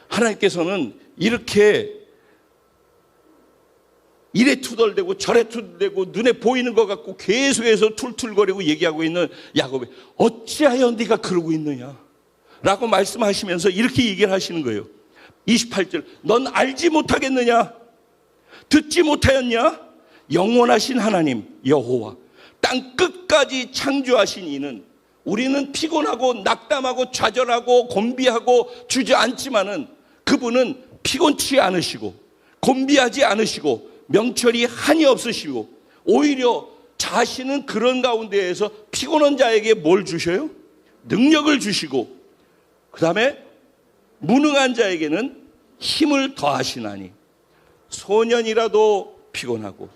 하나님께서는 이렇게 이래 투덜대고 저래 투덜대고 눈에 보이는 것 같고 계속해서 툴툴거리고 얘기하고 있는 야곱이 어찌하여 네가 그러고 있느냐 라고 말씀하시면서 이렇게 얘기를 하시는 거예요. 28절, 넌 알지 못하겠느냐? 듣지 못하였냐? 영원하신 하나님 여호와, 땅 끝까지 창조하신 이는 우리는 피곤하고 낙담하고 좌절하고 곤비하고 주저앉지만은 그분은 피곤치 않으시고 곤비하지 않으시고 명철이 한이 없으시고 오히려 자신은 그런 가운데에서 피곤한 자에게 뭘 주셔요? 능력을 주시고 그 다음에 무능한 자에게는 힘을 더하시나니 소년이라도 피곤하고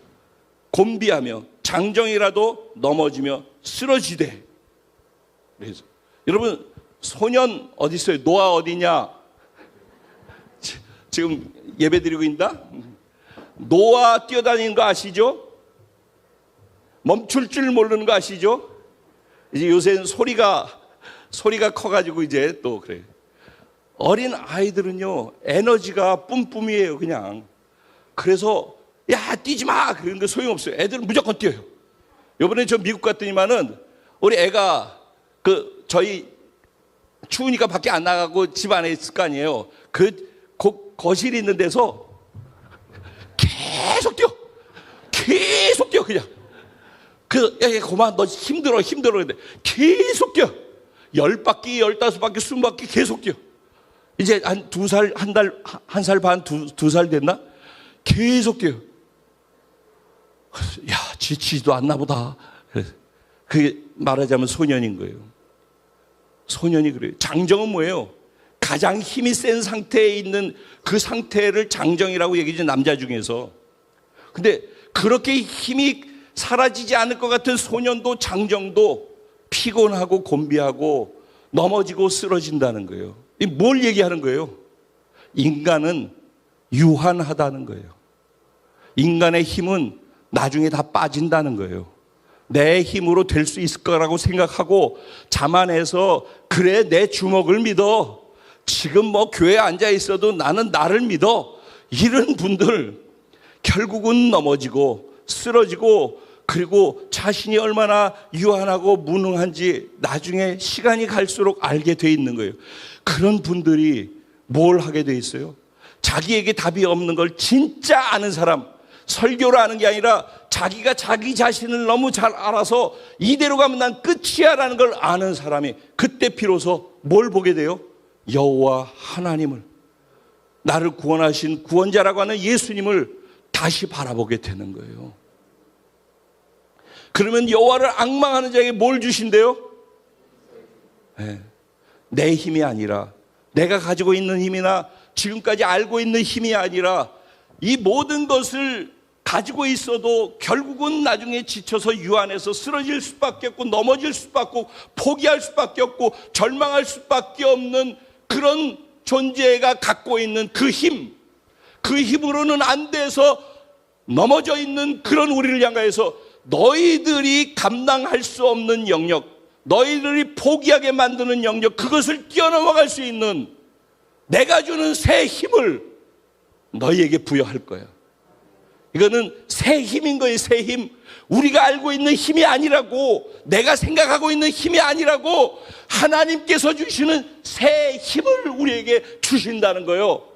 곤비하며 장정이라도 넘어지며 쓰러지되. 그래서 여러분 소년 어디 있어요? 노아 어디냐? 지금 예배 드리고 있다? 노아 뛰어다니는 거 아시죠? 멈출 줄 모르는 거 아시죠? 이제 요새는 소리가 커가지고 이제 또 그래요. 어린 아이들은요 에너지가 뿜뿜이에요 그냥. 그래서 야 뛰지 마 그런데 소용없어요. 애들은 무조건 뛰어요. 이번에 저 미국 갔더니만은 우리 애가 그 저희 추우니까 밖에 안 나가고 집 안에 있을 거 아니에요. 그 거실이 있는 데서 계속 뛰어 그냥. 야 고만 너 힘들어 근데 계속 뛰어. 10바퀴 15바퀴 20바퀴 계속 뛰어. 이제 한 2살 한 살 반 2살 됐나? 계속 뛰어. 야 지치지도 않나 보다. 그게 말하자면 소년인 거예요. 소년이 그래요. 장정은 뭐예요? 가장 힘이 센 상태에 있는 그 상태를 장정이라고 얘기하죠, 남자 중에서. 근데 그렇게 힘이 사라지지 않을 것 같은 소년도 장정도 피곤하고 곤비하고 넘어지고 쓰러진다는 거예요. 뭘 얘기하는 거예요? 인간은 유한하다는 거예요. 인간의 힘은 나중에 다 빠진다는 거예요. 내 힘으로 될 수 있을 거라고 생각하고 자만해서 그래 내 주먹을 믿어. 지금 뭐 교회에 앉아 있어도 나는 나를 믿어. 이런 분들 결국은 넘어지고 쓰러지고 그리고 자신이 얼마나 유한하고 무능한지 나중에 시간이 갈수록 알게 돼 있는 거예요. 그런 분들이 뭘 하게 돼 있어요? 자기에게 답이 없는 걸 진짜 아는 사람, 설교를 하는 게 아니라 자기가 자기 자신을 너무 잘 알아서 이대로 가면 난 끝이야 라는 걸 아는 사람이 그때 비로소 뭘 보게 돼요? 여호와 하나님을, 나를 구원하신 구원자라고 하는 예수님을 다시 바라보게 되는 거예요. 그러면 여호와를 앙망하는 자에게 뭘 주신대요? 네. 내 힘이 아니라 내가 가지고 있는 힘이나 지금까지 알고 있는 힘이 아니라 이 모든 것을 가지고 있어도 결국은 나중에 지쳐서 유한해서 쓰러질 수밖에 없고 넘어질 수밖에 없고 포기할 수밖에 없고 절망할 수밖에 없는 그런 존재가 갖고 있는 그 힘, 그 힘으로는 안 돼서 넘어져 있는 그런 우리를 향하여서 너희들이 감당할 수 없는 영역, 너희들이 포기하게 만드는 영역, 그것을 뛰어넘어갈 수 있는 내가 주는 새 힘을 너희에게 부여할 거야. 이거는 새 힘인 거예요. 새 힘. 우리가 알고 있는 힘이 아니라고, 내가 생각하고 있는 힘이 아니라고 하나님께서 주시는 새 힘을 우리에게 주신다는 거예요.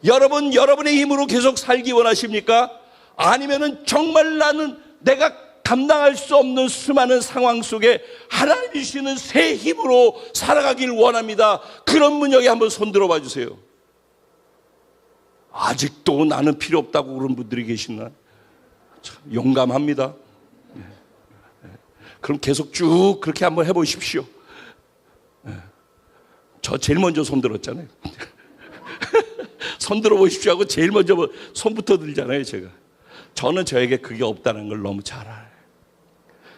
여러분, 여러분의 힘으로 계속 살기 원하십니까? 아니면은 정말 나는 내가 감당할 수 없는 수많은 상황 속에 하나님 주시는 새 힘으로 살아가길 원합니다. 그런 분 여기 한번 손 들어봐 주세요. 아직도 나는 필요 없다고 그런 분들이 계시나? 참 용감합니다. 그럼 계속 쭉 그렇게 한번 해보십시오. 저 제일 먼저 손 들었잖아요. 손 들어보십시오 하고 제일 먼저 손부터 들잖아요. 제가. 저는 저에게 그게 없다는 걸 너무 잘 알아요.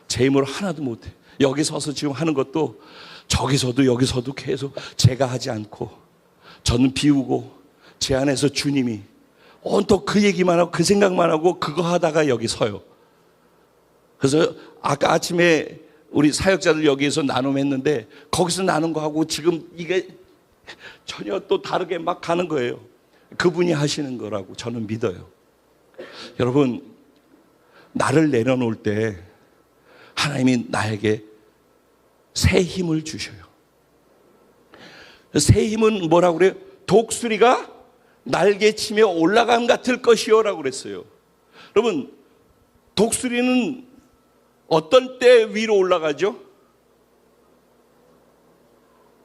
제 힘으로 하나도 못해. 여기 서서 지금 하는 것도 저기서도 여기서도 계속 제가 하지 않고 저는 비우고 제 안에서 주님이 온통 그 얘기만 하고 그 생각만 하고 그거 하다가 여기 서요. 그래서 아까 아침에 우리 사역자들 여기에서 나눔했는데 거기서 나눈 거하고 지금 이게 전혀 또 다르게 막 가는 거예요. 그분이 하시는 거라고 저는 믿어요. 여러분, 나를 내려놓을 때 하나님이 나에게 새 힘을 주셔요. 새 힘은 뭐라고 그래요? 독수리가 날개치며 올라감 같을 것이요 라고 그랬어요. 여러분, 독수리는 어떤 때 위로 올라가죠?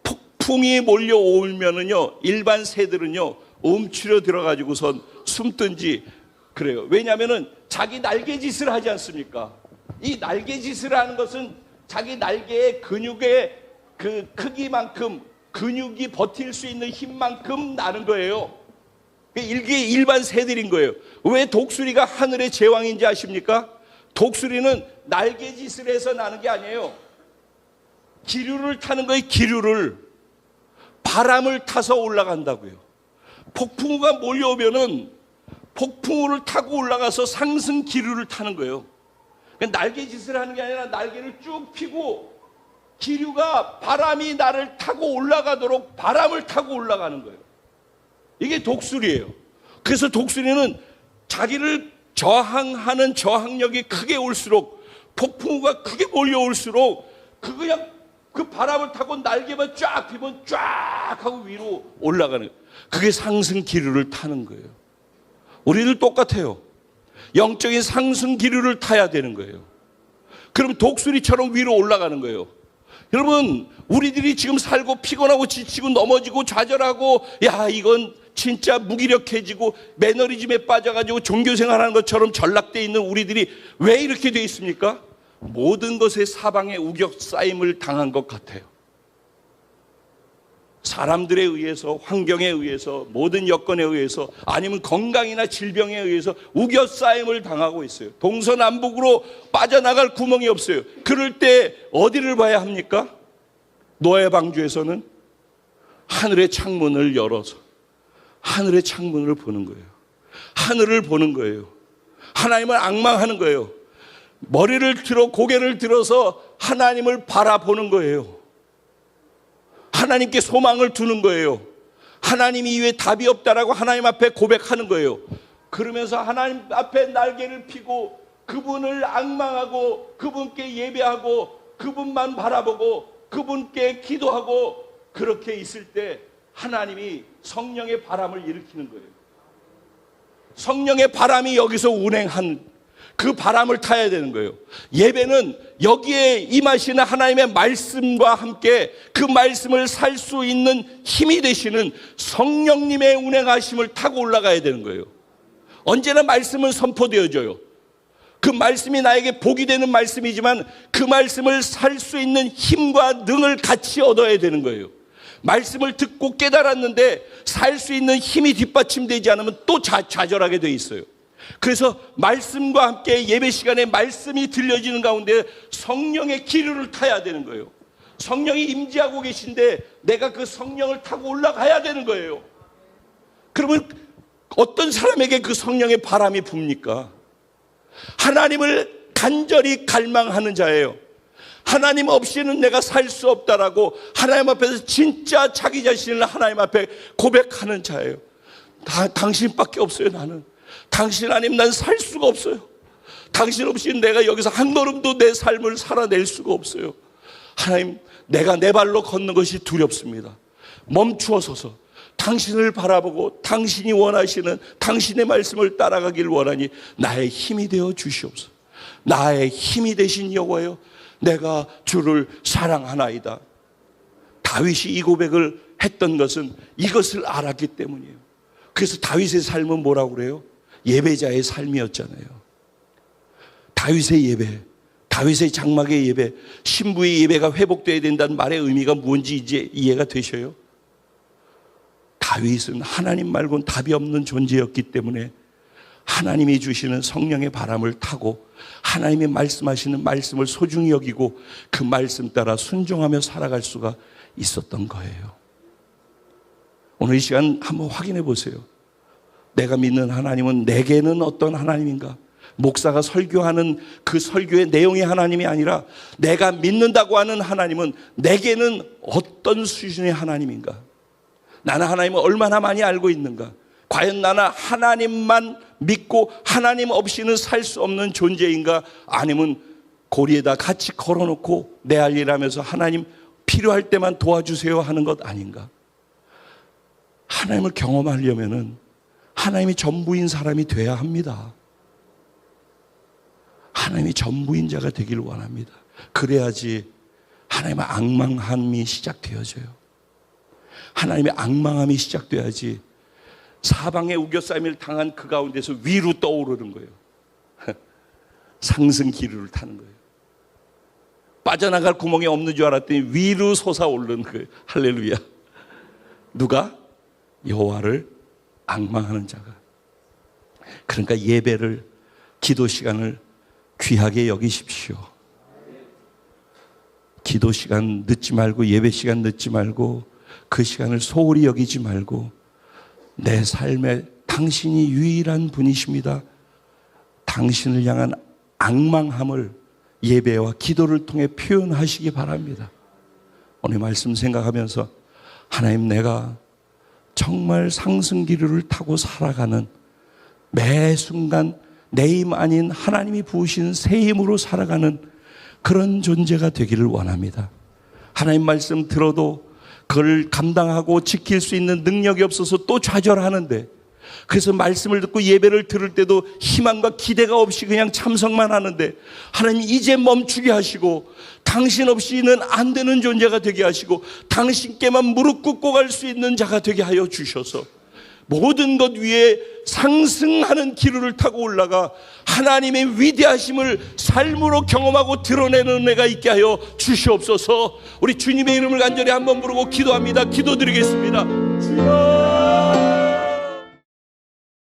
폭풍이 몰려오면은요, 일반 새들은요, 움츠려 들어가지고선 숨든지 그래요. 왜냐하면은 자기 날개짓을 하지 않습니까? 이 날개짓을 하는 것은 자기 날개의 근육의 그 크기만큼, 근육이 버틸 수 있는 힘만큼 나는 거예요. 이게 일반 새들인 거예요. 왜 독수리가 하늘의 제왕인지 아십니까? 독수리는 날개짓을 해서 나는 게 아니에요. 기류를 타는 거예요. 기류를. 바람을 타서 올라간다고요. 폭풍우가 몰려오면은 폭풍우를 타고 올라가서 상승 기류를 타는 거예요. 그러니까 날개짓을 하는 게 아니라 날개를 쭉 펴고 기류가, 바람이 나를 타고 올라가도록 바람을 타고 올라가는 거예요. 이게 독수리예요. 그래서 독수리는 자기를 저항하는 저항력이 크게 올수록, 폭풍우가 크게 몰려올수록 그냥 그 바람을 타고 날개만 쫙 펴면 쫙 하고 위로 올라가는 거예요. 그게 상승 기류를 타는 거예요. 우리들 똑같아요. 영적인 상승 기류를 타야 되는 거예요. 그럼 독수리처럼 위로 올라가는 거예요. 여러분, 우리들이 지금 살고 피곤하고 지치고 넘어지고 좌절하고, 야, 이건 진짜 무기력해지고 매너리즘에 빠져가지고 종교생활하는 것처럼 전락되어 있는 우리들이 왜 이렇게 되어 있습니까? 모든 것에 사방에 우겨싸임을 당한 것 같아요. 사람들에 의해서, 환경에 의해서, 모든 여건에 의해서, 아니면 건강이나 질병에 의해서 우겨싸임을 당하고 있어요. 동서남북으로 빠져나갈 구멍이 없어요. 그럴 때 어디를 봐야 합니까? 노아 방주에서는 하늘의 창문을 열어서 하늘의 창문을 보는 거예요. 하늘을 보는 거예요. 하나님을 앙망하는 거예요. 머리를 들어, 고개를 들어서 하나님을 바라보는 거예요. 하나님께 소망을 두는 거예요. 하나님 이외에 답이 없다라고 하나님 앞에 고백하는 거예요. 그러면서 하나님 앞에 날개를 펴고 그분을 앙망하고 그분께 예배하고 그분만 바라보고 그분께 기도하고, 그렇게 있을 때 하나님이 성령의 바람을 일으키는 거예요. 성령의 바람이 여기서 운행한 그 바람을 타야 되는 거예요. 예배는 여기에 임하시는 하나님의 말씀과 함께 그 말씀을 살 수 있는 힘이 되시는 성령님의 운행하심을 타고 올라가야 되는 거예요. 언제나 말씀은 선포되어져요. 그 말씀이 나에게 복이 되는 말씀이지만 그 말씀을 살 수 있는 힘과 능을 같이 얻어야 되는 거예요. 말씀을 듣고 깨달았는데 살 수 있는 힘이 뒷받침되지 않으면 또 좌절하게 돼 있어요. 그래서 말씀과 함께 예배 시간에 말씀이 들려지는 가운데 성령의 기류를 타야 되는 거예요. 성령이 임재하고 계신데 내가 그 성령을 타고 올라가야 되는 거예요. 그러면 어떤 사람에게 그 성령의 바람이 붑니까? 하나님을 간절히 갈망하는 자예요. 하나님 없이는 내가 살 수 없다라고 하나님 앞에서 진짜 자기 자신을 하나님 앞에 고백하는 자예요. 당신밖에 없어요. 나는 당신 아니면 난 살 수가 없어요. 당신 없이 내가 여기서 한 걸음도 내 삶을 살아낼 수가 없어요. 하나님, 내가 내 발로 걷는 것이 두렵습니다. 멈추어서서 당신을 바라보고 당신이 원하시는 당신의 말씀을 따라가길 원하니 나의 힘이 되어 주시옵소서. 나의 힘이 되신 여호와여, 내가 주를 사랑하나이다. 다윗이 이 고백을 했던 것은 이것을 알았기 때문이에요. 그래서 다윗의 삶은 뭐라고 그래요? 예배자의 삶이었잖아요. 다윗의 예배, 다윗의 장막의 예배, 신부의 예배가 회복되어야 된다는 말의 의미가 뭔지 이제 이해가 되셔요? 다윗은 하나님 말고는 답이 없는 존재였기 때문에 하나님이 주시는 성령의 바람을 타고 하나님이 말씀하시는 말씀을 소중히 여기고 그 말씀 따라 순종하며 살아갈 수가 있었던 거예요. 오늘 이 시간 한번 확인해 보세요. 내가 믿는 하나님은 내게는 어떤 하나님인가? 목사가 설교하는 그 설교의 내용이 하나님이 아니라 내가 믿는다고 하는 하나님은 내게는 어떤 수준의 하나님인가? 나는 하나님을 얼마나 많이 알고 있는가? 과연 나는 하나님만 믿고 하나님 없이는 살 수 없는 존재인가? 아니면 고리에다 같이 걸어놓고 내 할 일 하면서 하나님 필요할 때만 도와주세요 하는 것 아닌가? 하나님을 경험하려면은 하나님이 전부인 사람이 돼야 합니다. 하나님이 전부인 자가 되기를 원합니다. 그래야지 하나님의 앙망함이 시작되어져요. 하나님의 앙망함이 시작돼야지 사방에 우겨싸임을 당한 그 가운데서 위로 떠오르는 거예요. 상승 기류를 타는 거예요. 빠져나갈 구멍이 없는 줄 알았더니 위로 솟아오르는 거예요. 할렐루야. 누가? 여호와를 앙망하는 자가. 그러니까 예배를, 기도 시간을 귀하게 여기십시오. 기도 시간 늦지 말고, 예배 시간 늦지 말고, 그 시간을 소홀히 여기지 말고, 내 삶에 당신이 유일한 분이십니다. 당신을 향한 앙망함을 예배와 기도를 통해 표현하시기 바랍니다. 오늘 말씀 생각하면서 하나님, 내가 정말 상승기류를 타고 살아가는, 매 순간 내 힘 아닌 하나님이 부으신 새 힘으로 살아가는 그런 존재가 되기를 원합니다. 하나님 말씀 들어도 그걸 감당하고 지킬 수 있는 능력이 없어서 또 좌절하는데, 그래서 말씀을 듣고 예배를 들을 때도 희망과 기대가 없이 그냥 참석만 하는데, 하나님 이제 멈추게 하시고 당신 없이는 안 되는 존재가 되게 하시고 당신께만 무릎 꿇고 갈 수 있는 자가 되게 하여 주셔서 모든 것 위에 상승하는 기류를 타고 올라가 하나님의 위대하심을 삶으로 경험하고 드러내는 은혜가 있게 하여 주시옵소서. 우리 주님의 이름을 간절히 한번 부르고 기도합니다. 기도드리겠습니다. 주여.